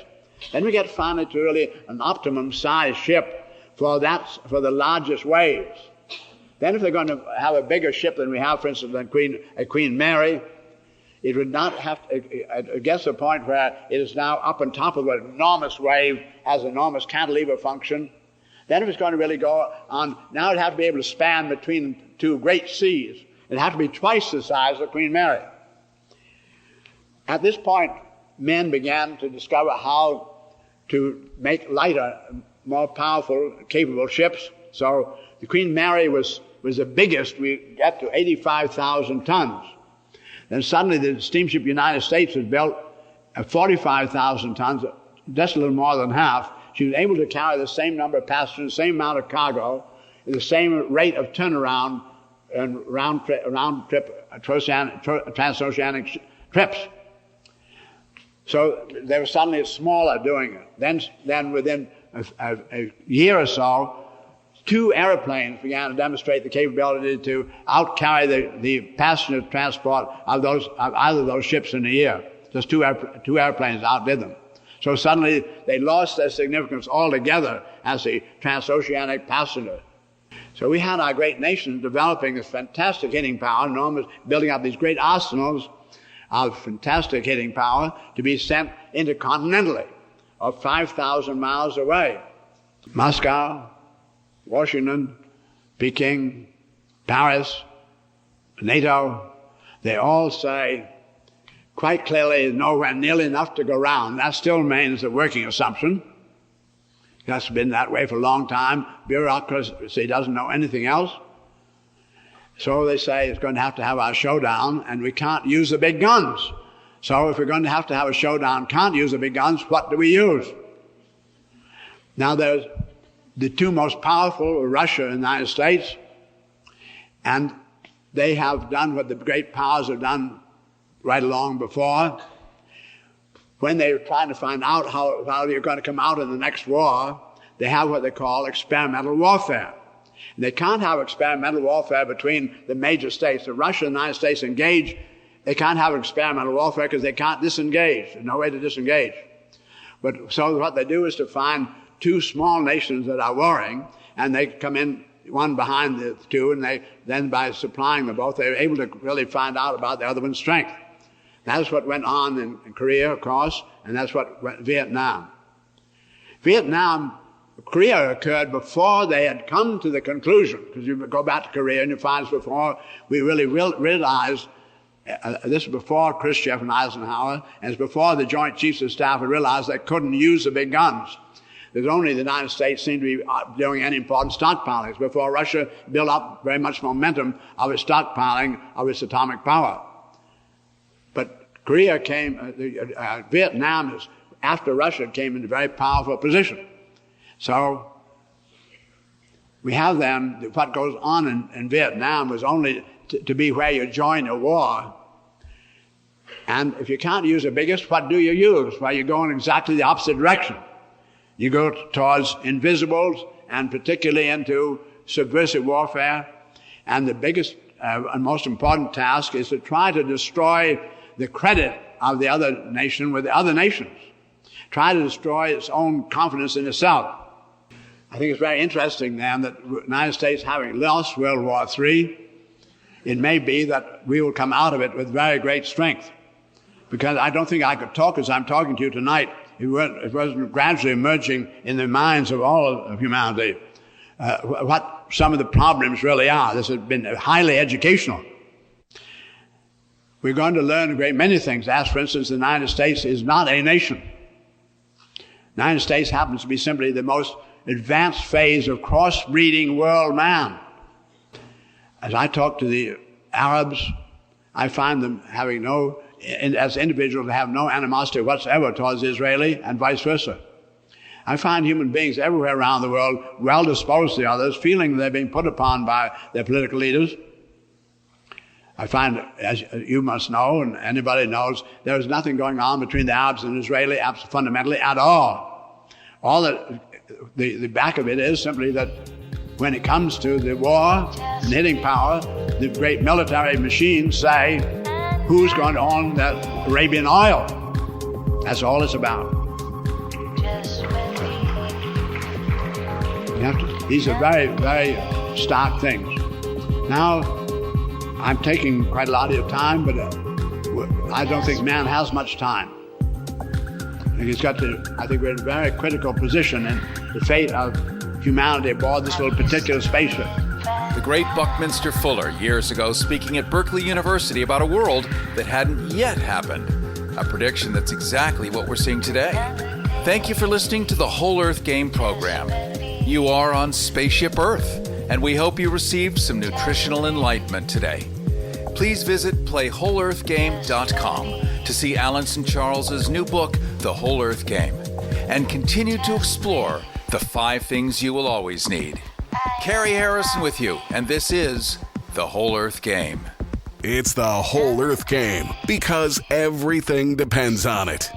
Then we get finally to really an optimum size ship for the largest waves. Then if they're going to have a bigger ship than we have, for instance, than Queen Mary, it would not have to, it gets to a point where it is now up on top of an enormous wave, has enormous cantilever function. Then if it's going to really go on, now it'd have to be able to span between two great seas. It'd have to be twice the size of Queen Mary. At this point, men began to discover how to make lighter, more powerful, capable ships. So the Queen Mary was the biggest. We got to 85,000 tons. Then suddenly the steamship United States was built at 45,000 tons, just a little more than half. She was able to carry the same number of passengers, the same amount of cargo, at the same rate of turnaround and round trip transoceanic trips. So they were suddenly smaller doing it. Then within a year or so, 2 airplanes began to demonstrate the capability to outcarry the passenger transport of either of those ships in a year. Just two airplanes outdid them. So suddenly they lost their significance altogether as the transoceanic passenger. So we had our great nation developing this fantastic hitting power, enormous, building up these great arsenals of fantastic hitting power to be sent intercontinentally or 5,000 miles away. Moscow, Washington, Peking, Paris, NATO, they all say quite clearly nowhere nearly enough to go round. That still remains a working assumption. That's been that way for a long time. Bureaucracy doesn't know anything else. So they say it's going to have our showdown, and we can't use the big guns. So if we're going to have a showdown, can't use the big guns, what do we use? Now there's the two most powerful, Russia and the United States, and they have done what the great powers have done right along before. When they're trying to find out how you're going to come out in the next war, they have what they call experimental warfare. And they can't have experimental warfare between the major states. If Russia and the United States engage, they can't have experimental warfare because they can't disengage. There's no way to disengage. But so what they do is to find 2 small nations that are warring, and they come in one behind the 2, and then by supplying them both, they're able to really find out about the other one's strength. That's what went on in Korea, of course, and that's what went in Vietnam. Korea occurred before they had come to the conclusion, because you go back to Korea and you find before we really realized, this is before Khrushchev and Eisenhower, and it's before the Joint Chiefs of Staff had realized they couldn't use the big guns. There's only the United States seemed to be doing any important stockpiling before Russia built up very much momentum of its stockpiling of its atomic power. But Korea Vietnam is, after Russia came into a very powerful position. So we have then, what goes on in Vietnam was only to be where you join a war. And if you can't use the biggest, what do you use? Well, you go in exactly the opposite direction. You go towards invisibles and particularly into subversive warfare. And the biggest and most important task is to try to destroy the credit of the other nation with the other nations. Try to destroy its own confidence in itself. I think it's very interesting then that the United States, having lost World War III, it may be that we will come out of it with very great strength. Because I don't think I could talk as I'm talking to you tonight. It wasn't gradually emerging in the minds of all of humanity what some of the problems really are. This has been highly educational. We're going to learn a great many things. As, for instance, the United States is not a nation. The United States happens to be simply the most advanced phase of cross-breeding world man. As I talk to the Arabs, I find them having as individuals, have no animosity whatsoever towards the Israeli and vice versa. I find human beings everywhere around the world well disposed to the others, feeling they're being put upon by their political leaders. I find, as you must know, and anybody knows, there is nothing going on between the Arabs and Israeli fundamentally at all. All that the back of it is simply that when it comes to the war and hitting power, the great military machines say, who's going to own that Arabian oil? That's all it's about. These are very, very stark things. Now, I'm taking quite a lot of your time, but I don't think man has much time. I think we're in a very critical position in the fate of humanity aboard this little particular spaceship. The great Buckminster Fuller years ago speaking at Berkeley University about a world that hadn't yet happened. A prediction that's exactly what we're seeing today. Thank you for listening to the WholEarth Game program. You are on Spaceship Earth, and we hope you received some nutritional enlightenment today. Please visit playwholeearthgame.com to see Alanson Charles' new book, The WholEarth Game, and continue to explore the 5 things you will always need. Cary Harrison with you, and this is The WholEarth Game. It's the whole Earth game because everything depends on it.